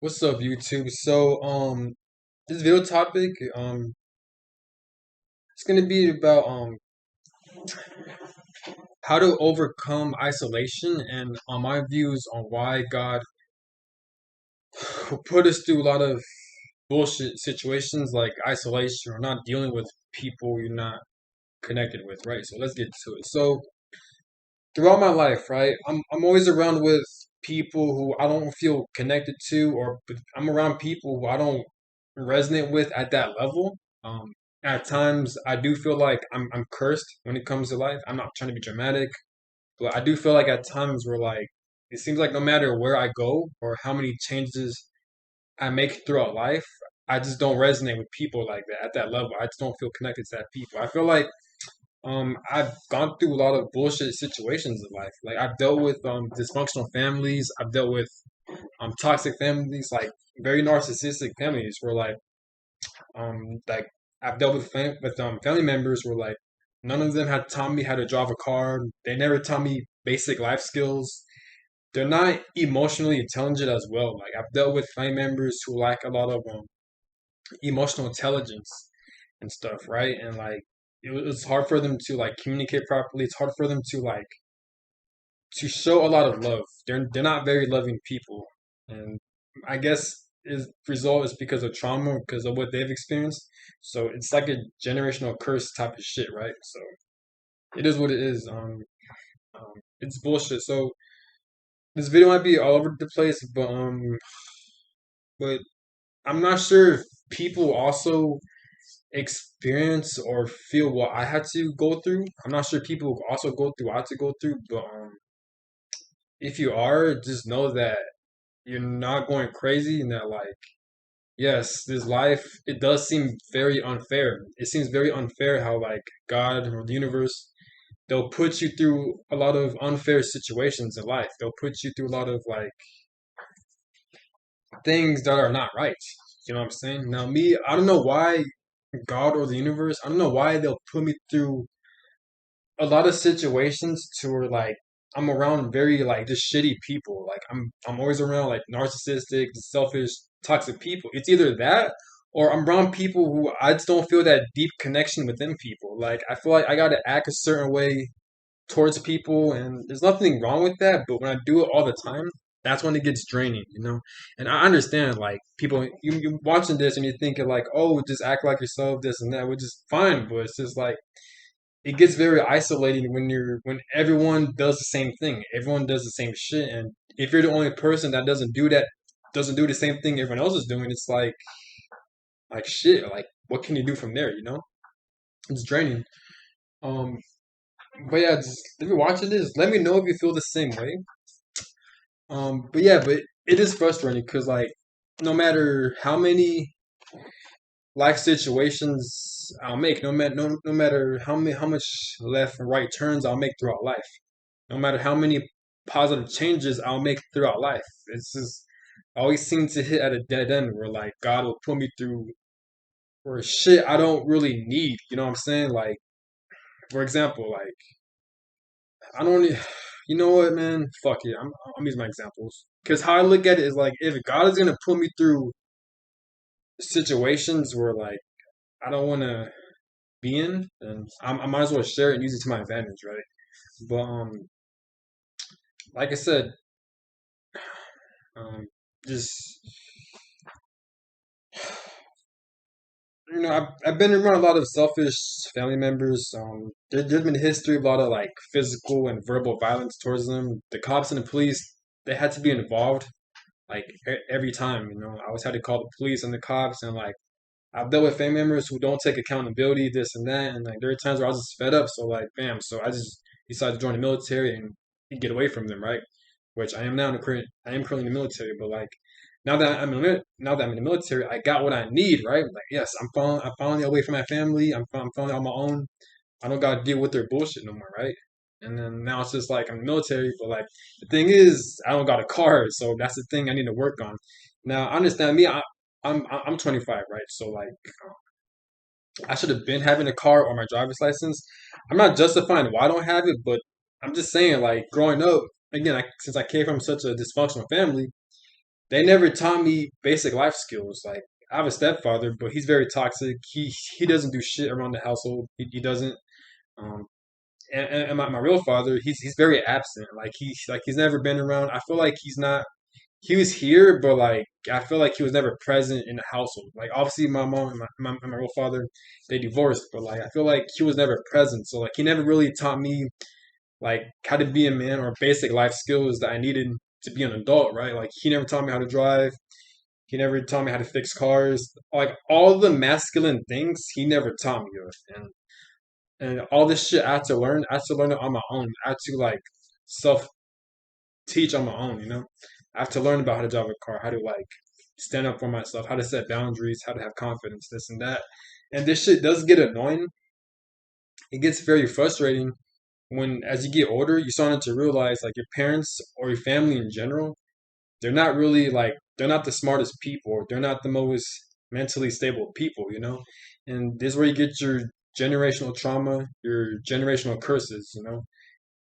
What's up, YouTube? This video topic, it's gonna be about how to overcome isolation and my views on why God put us through a lot of bullshit situations like isolation or not dealing with people you're not connected with, right? So let's get to it. So throughout my life, right, I'm always around with people who I don't feel connected to, or I'm around people who I don't resonate with at that level. Um, at times, I do feel like I'm cursed when it comes to life. I'm not trying to be dramatic, but I do feel like at times where like it seems like no matter where I go or how many changes I make throughout life, I just don't resonate with people like that at that level. I just don't feel connected to that people. I feel like I've gone through a lot of bullshit situations in life. Like I've dealt with dysfunctional families. I've dealt with toxic families, like very narcissistic families, where like I've dealt with family members where like none of them had taught me how to drive a car. They never taught me basic life skills. They're not emotionally intelligent as well. Like I've dealt with family members who lack a lot of emotional intelligence and stuff, right? And like it's hard for them to like communicate properly. It's hard for them to show a lot of love. They're not very loving people, and I guess is result is because of trauma, because of what they've experienced. So it's like a generational curse type of shit, right? So it is what it is. It's bullshit. So this video might be all over the place, but I'm not sure if people also experience or feel what I had to go through. I'm not sure people also go through what I had to go through, but if you are, just know that you're not going crazy and that like yes, this life it does seem very unfair. It seems very unfair how like God or the universe they'll put you through a lot of unfair situations in life. They'll put you through a lot of like things that are not right. You know what I'm saying? Now me, I don't know why God or the universe, I don't know why they'll put me through a lot of situations to where like I'm around very like just shitty people. Like I'm always around like narcissistic, selfish, toxic people. It's either that or I'm around people who I just don't feel that deep connection with them people. Like I feel like I gotta act a certain way towards people and there's nothing wrong with that, but when I do it all the time, that's when it gets draining, you know? And I understand like people you watching this and you're thinking like, oh, just act like yourself, this and that, which is fine, but it's just like it gets very isolating when everyone does the same thing. Everyone does the same shit, and if you're the only person that doesn't do the same thing everyone else is doing, it's like shit. Like what can you do from there? You know, it's draining. Um, but yeah, just, if you're watching this, let me know if you feel the same way. But yeah, but it is frustrating because like no matter how many life situations I'll make, no matter how much left and right turns I'll make throughout life, no matter how many positive changes I'll make throughout life. It's just I always seem to hit at a dead end where like God will put me through or shit I don't really need. You know what I'm saying? Like for example, like I don't. You know what, man? Fuck it. I'm using my examples because how I look at it is like if God is gonna put me through situations where like I don't want to be in, then I might as well share it and use it to my advantage, right? But like I said, um, just I've been around a lot of selfish family members. There's been a history of a lot of like physical and verbal violence towards them. The cops and the police, they had to be involved like every time. You know, I always had to call the police and the cops, and like I've dealt with family members who don't take accountability, this and that, and like there are times where I was just fed up. So like, bam, so I just decided to join the military and get away from them, right? Which I am now in the current, I am currently in the military, but like now that I'm in the military, I got what I need, right? Like, yes, I'm finally away from my family. I'm finally on my own. I don't gotta deal with their bullshit no more, right? And then now it's just like I'm in the military, but like the thing is, I don't got a car, so that's the thing I need to work on. Now, understand me, I'm 25, right? So like I should have been having a car or my driver's license. I'm not justifying why I don't have it, but I'm just saying like growing up, again, since I came from such a dysfunctional family, they never taught me basic life skills. Like I have a stepfather, but he's very toxic. He doesn't do shit around the household. He doesn't. Um, and my real father, he's very absent. He's never been around. I feel like he's not. He was here, but like I feel like he was never present in the household. Like obviously, my mom and my real father, they divorced, but like I feel like he was never present. So like he never really taught me like how to be a man or basic life skills that I needed to be an adult, right? Like he never taught me how to drive. He never taught me how to fix cars. Like all the masculine things, he never taught me of. And all this shit I had to learn. I had to learn it on my own. I had to like self teach on my own. I have to learn about how to drive a car, how to like stand up for myself, how to set boundaries, how to have confidence, this and that. And this shit does get annoying. It gets very frustrating when, as you get older, you starting to realize like your parents or your family in general, they're not really like they're not the smartest people. They're not the most mentally stable people. And this is where you get your generational trauma, your generational curses.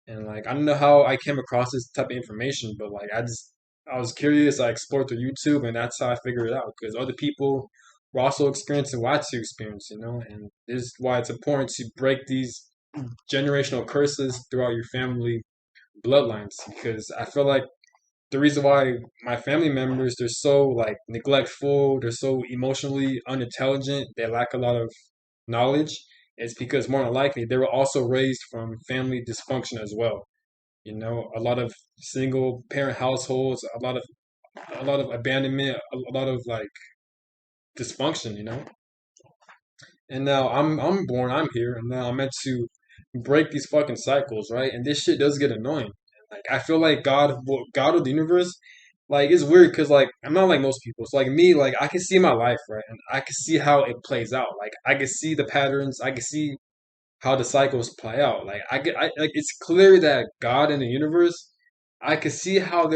And like I don't know how I came across this type of information, but like I was curious. I explored through YouTube, and that's how I figured it out. Because other people were also experiencing what I had to experience. And this is why it's important to break these generational curses throughout your family bloodlines. Because I feel like the reason why my family members they're so like neglectful, they're so emotionally unintelligent, they lack a lot of knowledge, is because more than likely they were also raised from family dysfunction as well. A lot of single parent households, a lot of abandonment, a lot of like dysfunction. And now I'm born, I'm here, and now I'm meant to break these fucking cycles, right? And this shit does get annoying. Like I feel like God of the universe, like it's weird because like I'm not like most people. It's like me, like I can see my life, right, and I can see how it plays out. Like I can see the patterns, I can see how the cycles play out. Like like it's clear that God in the universe, I can see how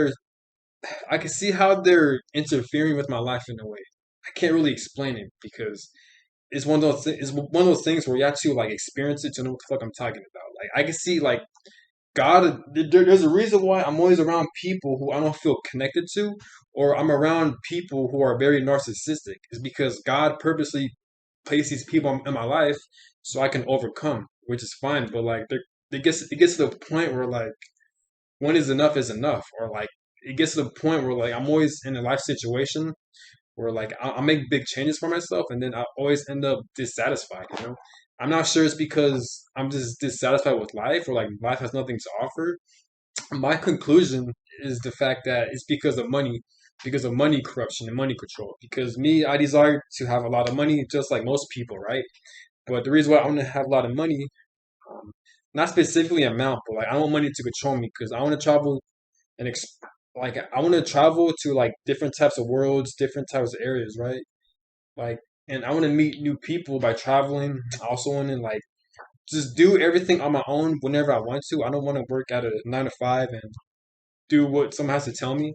I can see how they're interfering with my life in a way. I can't really explain it because it's one of those things where you have to like experience it to know what the fuck I'm talking about. Like I can see like God. There's a reason why I'm always around people who I don't feel connected to, or I'm around people who are very narcissistic. Is because God purposely placed these people in my life so I can overcome, which is fine. But like it gets to the point where like when is enough, or like it gets to the point where like I'm always in a life situation where like I'll make big changes for myself, and then I always end up dissatisfied. I'm not sure it's because I'm just dissatisfied with life, or like life has nothing to offer. My conclusion is the fact that it's because of money corruption and money control. Because me, I desire to have a lot of money, just like most people, right? But the reason why I want to have a lot of money, um, not specifically amount, but like I want money to control me because I want to travel and like I want to travel to like different types of worlds, different types of areas, right? Like, and I want to meet new people by traveling. I also want to like just do everything on my own whenever I want to. I don't want to work at a 9 to 5 and do what someone has to tell me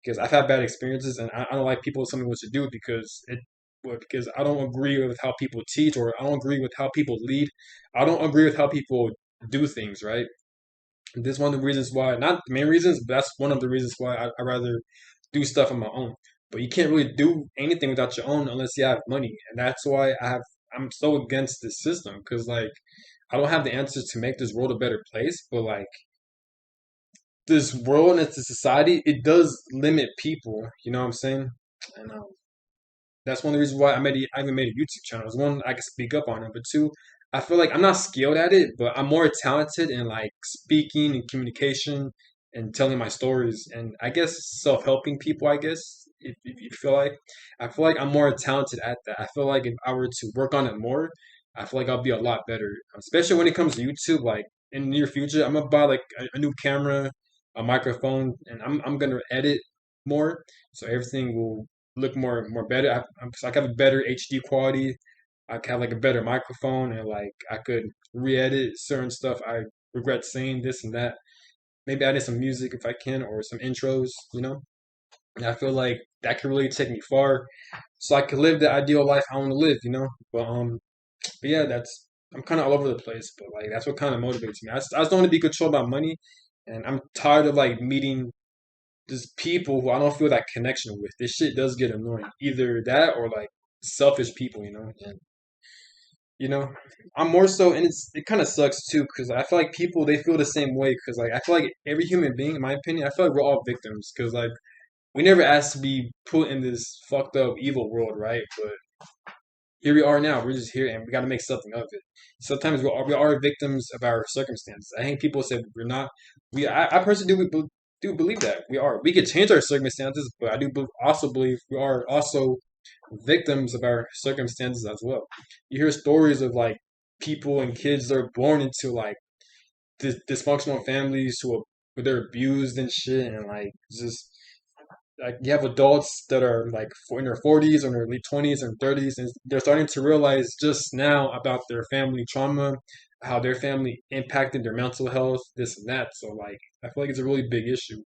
because I've had bad experiences and I don't like people telling me what to do because I don't agree with how people teach, or I don't agree with how people lead. I don't agree with how people do things, right? And this is one of the reasons why, not the main reasons, but that's one of the reasons why I rather do stuff on my own. But you can't really do anything without your own unless you have money, and that's why I'm so against this system because like I don't have the answers to make this world a better place, but like this world and this society, it does limit people. You know what I'm saying? And that's one of the reasons why I even made a YouTube channel. It's one I can speak up on it, but two, I feel like I'm not skilled at it, but I'm more talented in like speaking and communication and telling my stories, and I guess self-helping people. I guess if you feel like, I feel like I'm more talented at that. I feel like if I were to work on it more, I feel like I'll be a lot better, especially when it comes to YouTube. Like in the near future, I'm gonna buy like a new camera, a microphone, and I'm gonna edit more, so everything will look more better. So I can have a better HD quality. I can have like a better microphone, and like I could re-edit certain stuff. I regret saying this and that. Maybe add in some music if I can, or some intros. And I feel like that could really take me far, so I could live the ideal life I want to live. But yeah, I'm kind of all over the place. But like that's what kind of motivates me. I just don't want to be controlled by money, and I'm tired of like meeting just people who I don't feel that connection with. This shit does get annoying. Either that or like selfish people, and you know, I'm more so, and it kind of sucks too because I feel like people they feel the same way because like I feel like every human being, in my opinion, I feel like we're all victims because like we never asked to be put in this fucked up evil world, right? But here we are now. We're just here, and we got to make something of it. Sometimes we are victims of our circumstances. I think people say we're not. I personally do believe that we are. We could change our circumstances, but I do also believe we are also victims of our circumstances as well. You hear stories of like people and kids that are born into like dysfunctional families who they're abused and shit, and like just like you have adults that are like in their 40s or in their late 20s and 30s, and they're starting to realize just now about their family trauma, how their family impacted their mental health, this and that. So like I feel like it's a really big issue.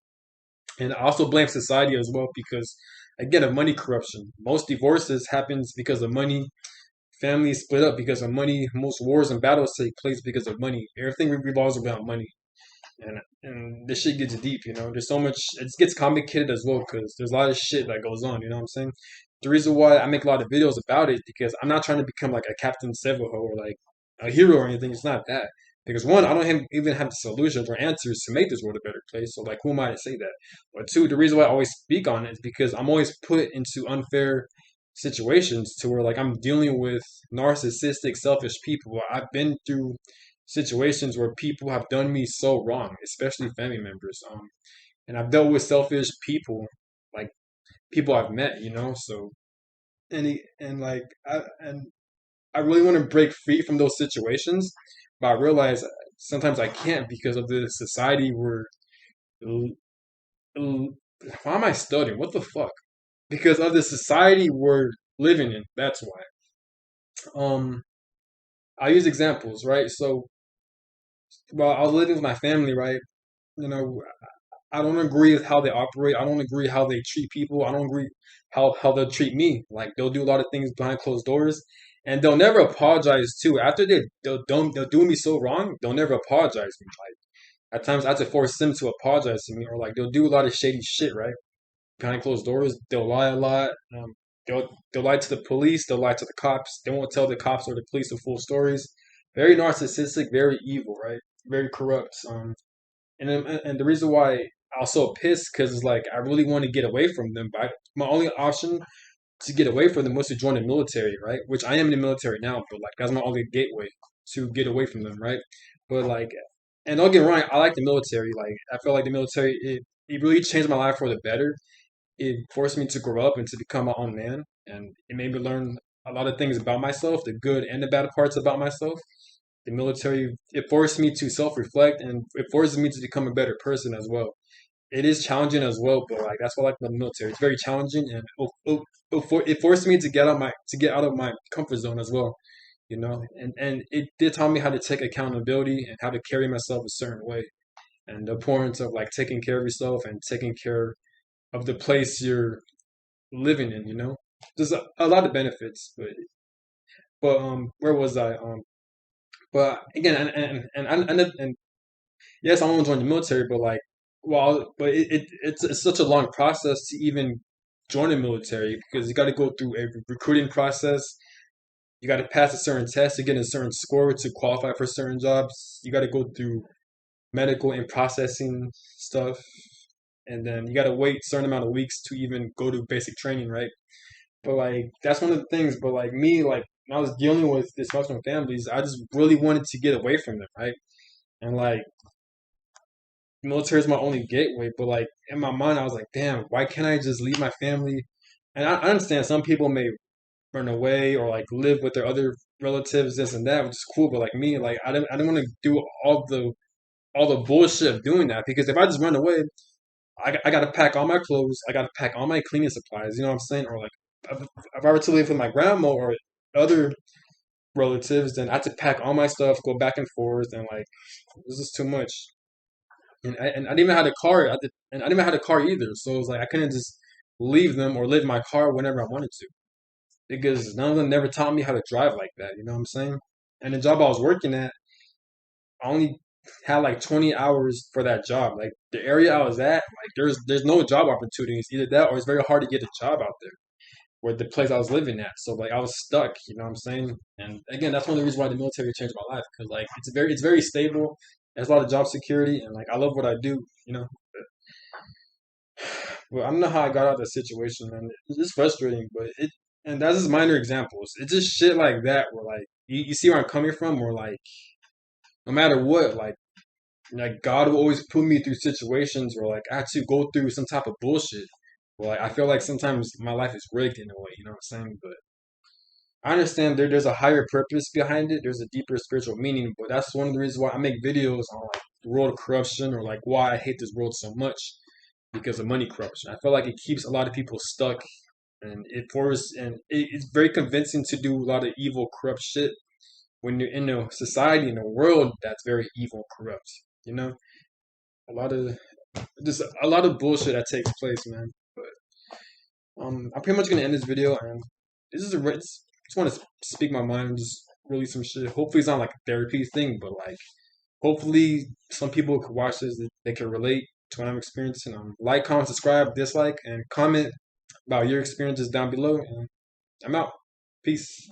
And I also blame society as well because again of money corruption. Most divorces happens because of money. Families split up because of money. Most wars and battles take place because of money. Everything revolves around money. And this shit gets deep, There's so much. It gets complicated as well because there's a lot of shit that goes on. You know what I'm saying? The reason why I make a lot of videos about it because I'm not trying to become like a Captain Sevaho or like a hero or anything. It's not that. Because one, I don't even have the solutions or answers to make this world a better place. So like, who am I to say that? But two, the reason why I always speak on it is because I'm always put into unfair situations to where like I'm dealing with narcissistic, selfish people. I've been through situations where people have done me so wrong, especially family members. And I've dealt with selfish people, like people I've met, So and like I really want to break free from those situations, but I realize sometimes I can't because of the society we're. Why am I stuttering? What the fuck? Because of the society we're living in. That's why. Um, I use examples, right? So while I was living with my family, right? You know, I don't agree with how they operate. I don't agree how they treat people. I don't agree how they'll treat me. Like they'll do a lot of things behind closed doors, and they'll never apologize too. After they'll do me so wrong, they'll never apologize to me. Like at times I have to force them to apologize to me, or like they'll do a lot of shady shit, right? Behind closed doors, they'll lie a lot. They'll lie to the police. They'll lie to the cops. They won't tell the cops or the police the full stories. Very narcissistic, very evil, right? Very corrupt. And the reason why I was so pissed because it's like I really want to get away from them, but my only option to get away from them was to join the military, right? Which I am in the military now, but like that's my only gateway to get away from them, right? But like, and don't get me wrong, I like the military. Like I feel like the military it really changed my life for the better. It forced me to grow up and to become my own man, and it made me learn a lot of things about myself, the good and the bad parts about myself. The military it forced me to self-reflect and it forces me to become a better person as well. It is challenging as well, but like that's what I like about the military. It's very challenging, and it forced me to get out of my comfort zone as well. And it did tell me how to take accountability and how to carry myself a certain way, and the importance of like taking care of yourself and taking care of the place you're living in. There's a lot of benefits, but where was I? But again, and yes, I want to join the military, but like, well, but it's such a long process to even join the military because you got to go through a recruiting process. You got to pass a certain test to get a certain score to qualify for certain jobs. You got to go through medical and processing stuff, and then you got to wait a certain amount of weeks to even go to basic training, right? But like, that's one of the things. But like me, like when I was dealing with dysfunctional families, I just really wanted to get away from them, right? And like military is my only gateway, but like in my mind, I was like, damn, why can't I just leave my family? And I understand some people may run away or like live with their other relatives, this and that, which is cool. But like me, like I didn't want to do all the bullshit of doing that because if I just run away, I got to pack all my clothes, I got to pack all my cleaning supplies. You know what I'm saying? Or like if I were to live with my grandma or other relatives, then I had to pack all my stuff, go back and forth, and like this is too much. And I didn't even have a car. And I didn't even have a car either. So it was like I couldn't just leave them or leave my car whenever I wanted to because none of them never taught me how to drive like that. You know what I'm saying? And the job I was working at, I only had like 20 hours for that job. Like the area I was at, like there's no job opportunities. Either that or it's very hard to get a job out there where the place I was living at. So like I was stuck, you know what I'm saying? And again, that's one of the reasons why the military changed my life because like it's very stable. There's a lot of job security and like I love what I do, you know. Well, I don't know how I got out of that situation, man. It's just frustrating, but it and that's just minor examples. It's just shit like that where like you see where I'm coming from, where like no matter what, like God will always put me through situations where like I have to go through some type of bullshit. Well, like I feel like sometimes my life is rigged in a way, you know what I'm saying? But I understand there's a higher purpose behind it. There's a deeper spiritual meaning, but that's one of the reasons why I make videos on like the world corruption or like why I hate this world so much because of money corruption. I feel like it keeps a lot of people stuck and it's very convincing to do a lot of evil, corrupt shit when you're in a society in a world that's very evil, corrupt. You know, a lot of just a lot of bullshit that takes place, man. But I'm pretty much gonna end this video, and this is just want to speak my mind, and just release some shit. Hopefully, it's not like a therapy thing, but like hopefully some people could watch this, they can relate to what I'm experiencing. Like, comment, subscribe, dislike, and comment about your experiences down below. And I'm out. Peace.